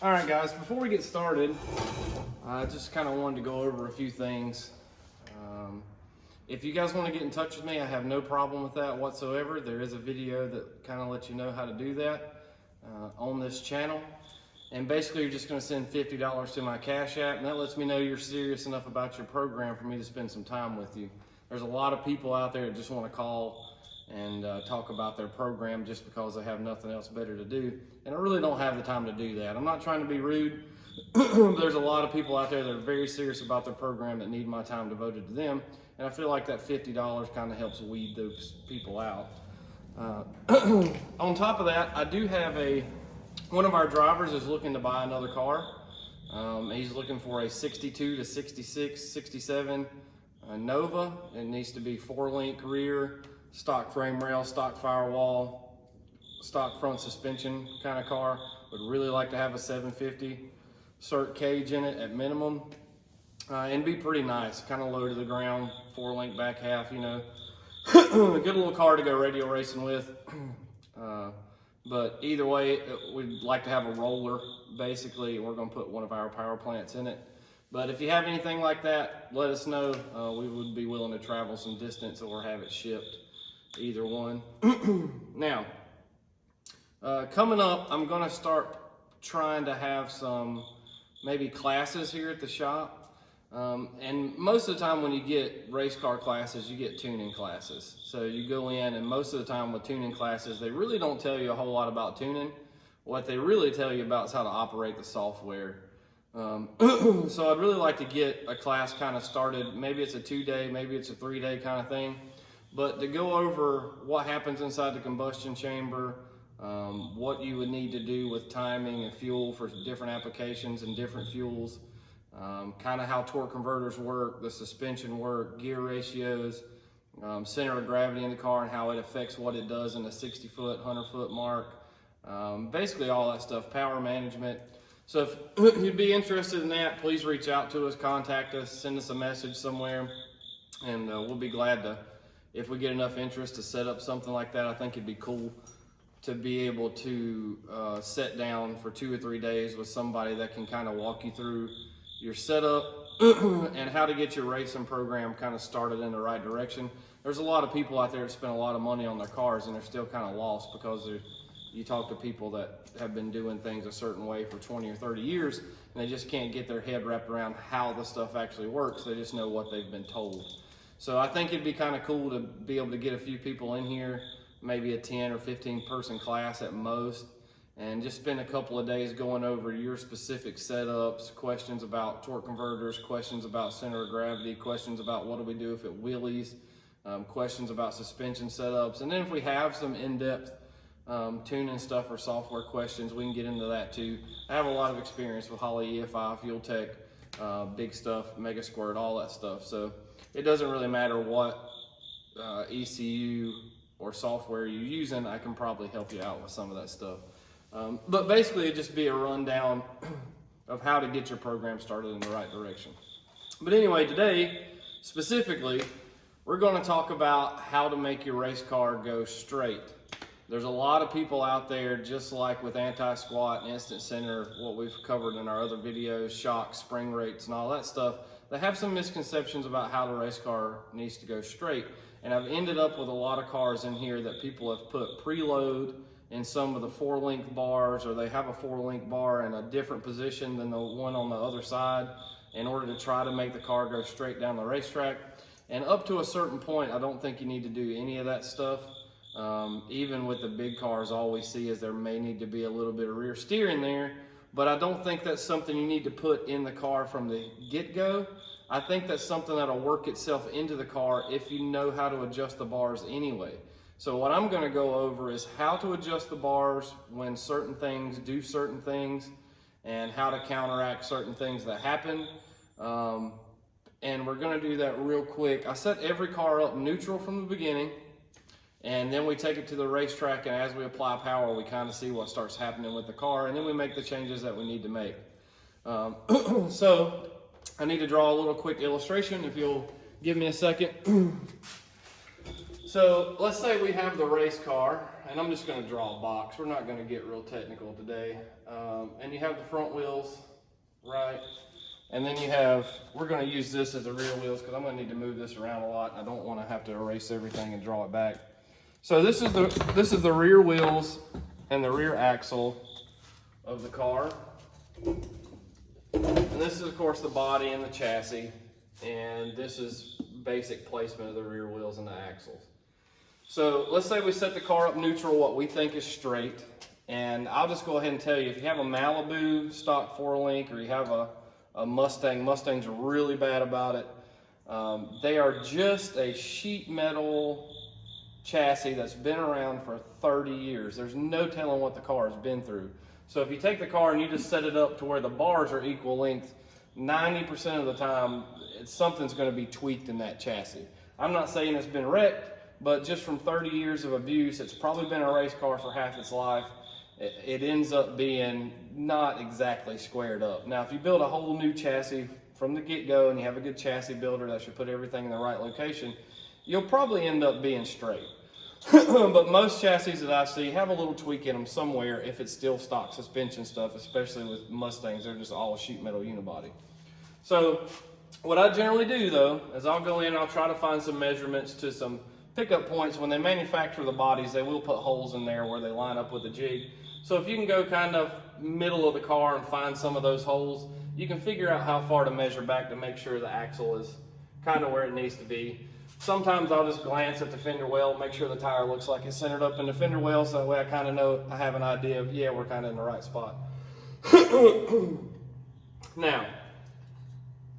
All right, guys, before we get started, I just kind of wanted to go over a few things. If you guys want to get in touch with me, I have no problem with that whatsoever. There is a video that kind of lets you know how to do that on this channel. And basically, you're just going to send $50 to my Cash App, and that lets me know you're serious enough about your program for me to spend some time with you. There's a lot of people out there that just want to call and talk about their program just because they have nothing else better to do. And I really don't have the time to do that. I'm not trying to be rude. There's a lot of people out there that are very serious about their program that need my time devoted to them. And I feel like that $50 kind of helps weed those people out. On top of that, I do have one of our drivers is looking to buy another car. He's looking for a 62 to 66, 67 Nova. It needs to be 4-link rear, stock frame rail, stock firewall, stock front suspension kind of car. Would really like to have a 750 cert cage in it at minimum. And be pretty nice, kind of low to the ground, 4-link back half, you know. A good little car to go radio racing with. But either way, we'd like to have a roller, basically. We're gonna put one of our power plants in it. But if you have anything like that, let us know. We would be willing to travel some distance or have it shipped, either one. Now, coming up, I'm gonna start trying to have some maybe classes here at the shop. And most of the time when you get race car classes, you get tuning classes. So you go in, and most of the time with tuning classes, they really don't tell you a whole lot about tuning. What they really tell you about is how to operate the software. So I'd really like to get a class kind of started. Maybe it's a 2-day, maybe it's a 3-day kind of thing. But to go over what happens inside the combustion chamber, what you would need to do with timing and fuel for different applications and different fuels, kind of how torque converters work, the suspension work, gear ratios, center of gravity in the car and how it affects what it does in the 60-foot, 100-foot mark, basically all that stuff, power management. So if you'd be interested in that, please reach out to us, contact us, send us a message somewhere, and we'll be glad to, if we get enough interest, to set up something like that. I think it'd be cool to be able to sit down for 2 or 3 days with somebody that can kind of walk you through your setup and how to get your racing program kind of started in the right direction. There's a lot of people out there that spend a lot of money on their cars and they're still kind of lost because you talk to people that have been doing things a certain way for 20 or 30 years and they just can't get their head wrapped around how the stuff actually works. They just know what they've been told. So I think it'd be kind of cool to be able to get a few people in here, maybe a 10 or 15 person class at most, and just spend a couple of days going over your specific setups, questions about torque converters, questions about center of gravity, questions about what do we do if it wheelies, questions about suspension setups. And then if we have some in-depth tuning stuff or software questions, we can get into that too. I have a lot of experience with Holley EFI, Fuel Tech, big stuff, Mega Squirt, all that stuff. So it doesn't really matter what ECU or software you're using, I can probably help you out with some of that stuff. But basically it'd just be a rundown of how to get your program started in the right direction. But anyway, today specifically, we're going to talk about how to make your race car go straight. There's a lot of people out there, just like with anti-squat and instant center, what we've covered in our other videos, shock, spring rates, and all that stuff, they have some misconceptions about how the race car needs to go straight. And I've ended up with a lot of cars in here that people have put preload in some of the 4-link bars, or they have a 4-link bar in a different position than the one on the other side in order to try to make the car go straight down the racetrack. And up to a certain point, I don't think you need to do any of that stuff. Even with the big cars, all we see is there may need to be a little bit of rear steering there, but I don't think that's something you need to put in the car from the get-go. I think that's something that'll work itself into the car if you know how to adjust the bars anyway. So what I'm going to go over is how to adjust the bars when certain things do certain things and how to counteract certain things that happen. And we're going to do that real quick. I set every car up neutral from the beginning, and then we take it to the racetrack, and as we apply power, we kind of see what starts happening with the car, and then we make the changes that we need to make. So I need to draw a little quick illustration if you'll give me a second. So let's say we have the race car, and I'm just going to draw a box. We're not going to get real technical today. And you have the front wheels, right? And then you have, we're going to use this as the rear wheels because I'm going to need to move this around a lot. I don't want to have to erase everything and draw it back. So this is the rear wheels and the rear axle of the car. And this is of course the body and the chassis. And this is basic placement of the rear wheels and the axles. So let's say we set the car up neutral, what we think is straight. And I'll just go ahead and tell you, if you have a Malibu stock 4-link or you have a Mustang, Mustangs are really bad about it. They are just a sheet metal chassis that's been around for 30 years. There's no telling what the car has been through. So if you take the car and you just set it up to where the bars are equal length, 90% of the time, something's going to be tweaked in that chassis. I'm not saying it's been wrecked, but just from 30 years of abuse, it's probably been a race car for half its life. It ends up being not exactly squared up. Now, if you build a whole new chassis from the get-go and you have a good chassis builder that should put everything in the right location, you'll probably end up being straight. But most chassis that I see have a little tweak in them somewhere if it's still stock suspension stuff, especially with Mustangs. They're just all sheet metal unibody. So what I generally do though, is I'll go in and I'll try to find some measurements to some pickup points. When they manufacture the bodies, they will put holes in there where they line up with the jig. So if you can go kind of middle of the car and find some of those holes, you can figure out how far to measure back to make sure the axle is kind of where it needs to be. Sometimes I'll just glance at the fender well, make sure the tire looks like it's centered up in the fender well, so that way I kind of know, I have an idea of, yeah, we're kind of in the right spot. Now,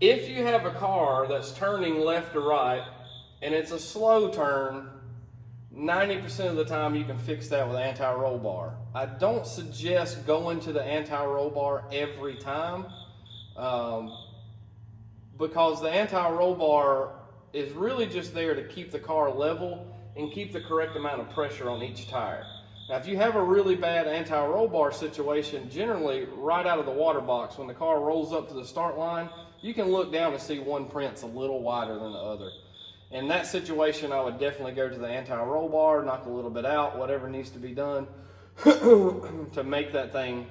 if you have a car that's turning left or right, and it's a slow turn, 90% of the time you can fix that with an anti-roll bar. I don't suggest going to the anti-roll bar every time, because the anti-roll bar is really just there to keep the car level and keep the correct amount of pressure on each tire. Now, if you have a really bad anti-roll bar situation, generally right out of the water box, when the car rolls up to the start line, you can look down and see one print's a little wider than the other. In that situation, I would definitely go to the anti-roll bar, knock a little bit out, whatever needs to be done to make that thing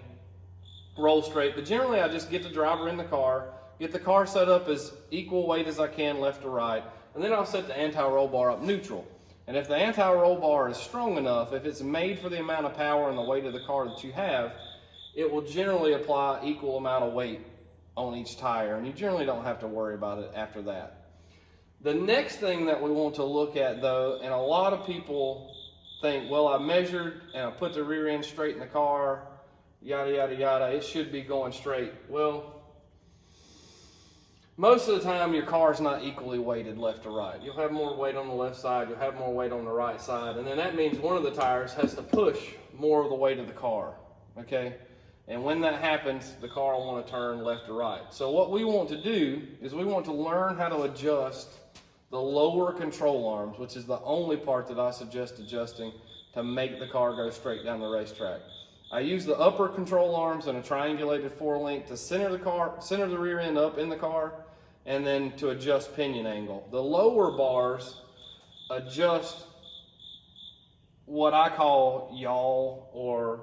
roll straight. But generally, I just get the driver in the car, get the car set up as equal weight as I can, left to right, and then I'll set the anti-roll bar up neutral. And if the anti-roll bar is strong enough, if it's made for the amount of power and the weight of the car that you have, it will generally apply equal amount of weight on each tire, and you generally don't have to worry about it after that. The next thing that we want to look at though, and a lot of people think, well, I measured and I put the rear end straight in the car, yada, yada, yada, it should be going straight. Well, most of the time your car's not equally weighted left to right. You'll have more weight on the left side, you'll have more weight on the right side, and then that means one of the tires has to push more of the weight of the car, okay? And when that happens, the car will want to turn left to right. So what we want to do is we want to learn how to adjust the lower control arms, which is the only part that I suggest adjusting to make the car go straight down the racetrack. I use the upper control arms and a triangulated 4-link to center the rear end up in the car, and then to adjust pinion angle. The lower bars adjust what I call yaw or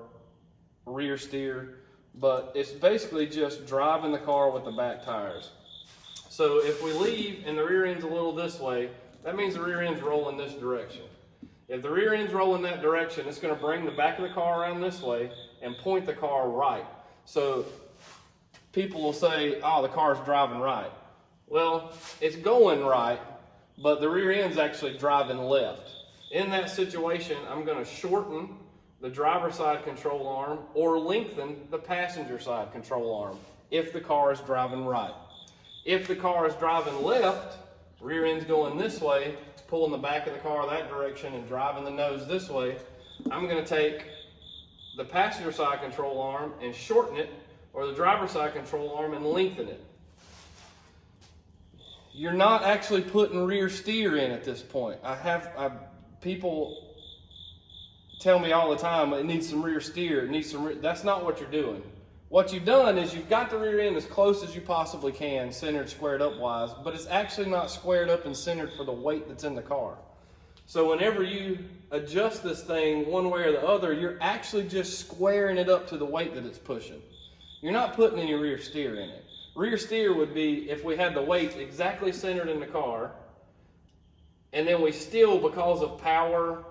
rear steer, but it's basically just driving the car with the back tires. So if we leave and the rear end's a little this way, that means the rear end's rolling this direction. If the rear end's rolling that direction, it's going to bring the back of the car around this way and point the car right. So people will say, oh, the car's driving right. Well, it's going right, but the rear end's actually driving left. In that situation, I'm going to shorten the driver's side control arm or lengthen the passenger side control arm if the car is driving right. If the car is driving left, rear end's going this way, pulling the back of the car that direction and driving the nose this way, I'm going to take the passenger side control arm and shorten it, or the driver's side control arm and lengthen it. You're not actually putting rear steer in at this point. People tell me all the time, it needs some rear steer, it needs some that's not what you're doing. What you've done is you've got the rear end as close as you possibly can, centered, squared up wise, but it's actually not squared up and centered for the weight that's in the car. So whenever you adjust this thing one way or the other, you're actually just squaring it up to the weight that it's pushing. You're not putting any rear steer in it. Rear steer would be if we had the weight exactly centered in the car, and then we still, because of power,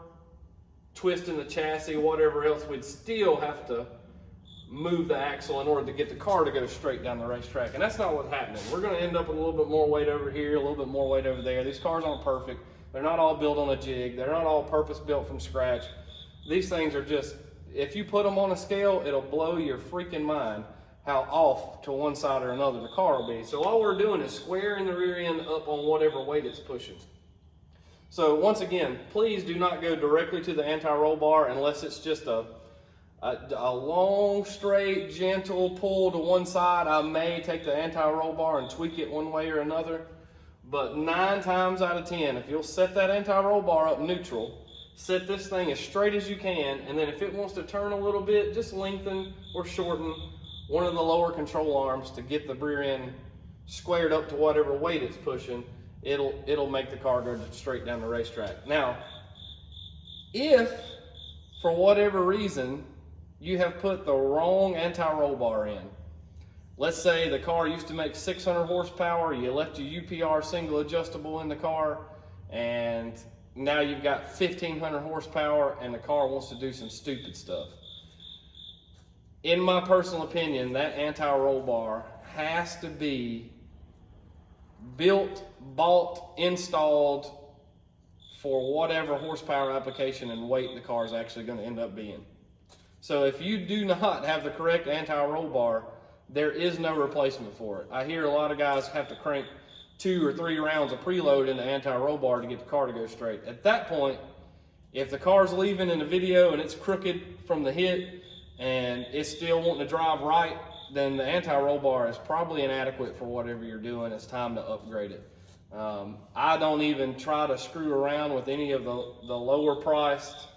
twisting the chassis, whatever else, we'd still have to move the axle in order to get the car to go straight down the racetrack. And that's not what's happening. We're going to end up with a little bit more weight over here, a little bit more weight over there. These cars aren't perfect. They're not all built on a jig. They're not all purpose built from scratch. These things are just, if you put them on a scale, it'll blow your freaking mind how off to one side or another the car will be. So all we're doing is squaring the rear end up on whatever weight it's pushing. So once again, please do not go directly to the anti-roll bar unless it's just a long, straight, gentle pull to one side. I may take the anti-roll bar and tweak it one way or another. But 9 times out of 10, if you'll set that anti-roll bar up neutral, set this thing as straight as you can, and then if it wants to turn a little bit, just lengthen or shorten one of the lower control arms to get the rear end squared up to whatever weight it's pushing. It'll make the car go straight down the racetrack. Now, if for whatever reason you have put the wrong anti-roll bar in, let's say the car used to make 600 horsepower, you left your UPR single adjustable in the car, and now you've got 1500 horsepower and the car wants to do some stupid stuff. In my personal opinion, that anti-roll bar has to be built, bought, installed for whatever horsepower application and weight the car is actually going to end up being. So if you do not have the correct anti-roll bar, there is no replacement for it. I hear a lot of guys have to crank 2 or 3 rounds of preload in the anti-roll bar to get the car to go straight. At that point, if the car's leaving in the video and it's crooked from the hit and it's still wanting to drive right, then the anti-roll bar is probably inadequate for whatever you're doing. It's time to upgrade it. I don't even try to screw around with any of the lower priced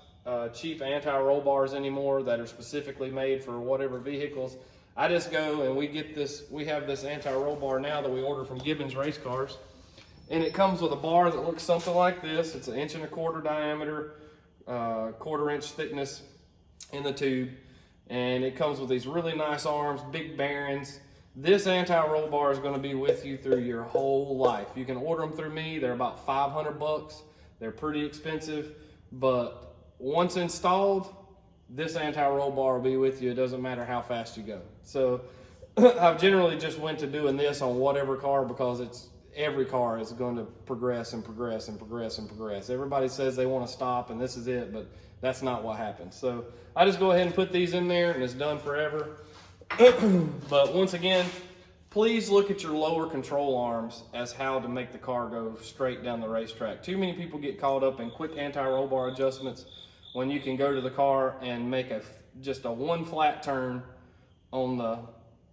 cheap anti-roll bars anymore that are specifically made for whatever vehicles. I just go and we have this anti-roll bar now that we order from Gibbons Race Cars, and it comes with a bar that looks something like this. It's 1.25 inch diameter, 1/4 inch thickness in the tube, and it comes with these really nice arms, big bearings. This anti-roll bar is going to be with you through your whole life. You can order them through me. They're about 500 bucks. They're pretty expensive, but once installed, this anti-roll bar will be with you. It doesn't matter how fast you go. So I've generally just went to doing this on whatever car because every car is going to progress and progress and progress and progress. Everybody says they want to stop and this is it, but that's not what happens. So I just go ahead and put these in there and it's done forever. But once again, please look at your lower control arms as how to make the car go straight down the racetrack. Too many people get caught up in quick anti-roll bar adjustments when you can go to the car and make just a one flat turn on the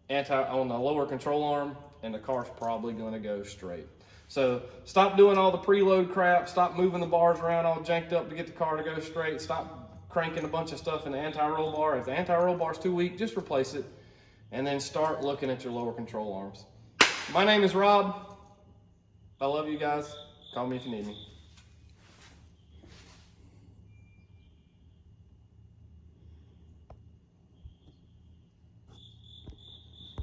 lower control arm, and the car's probably going to go straight. So stop doing all the preload crap. Stop moving the bars around all janked up to get the car to go straight. Stop cranking a bunch of stuff in the anti-roll bar. If the anti-roll bar is too weak, just replace it, and then start looking at your lower control arms. My name is Rob. I love you guys. Call me if you need me.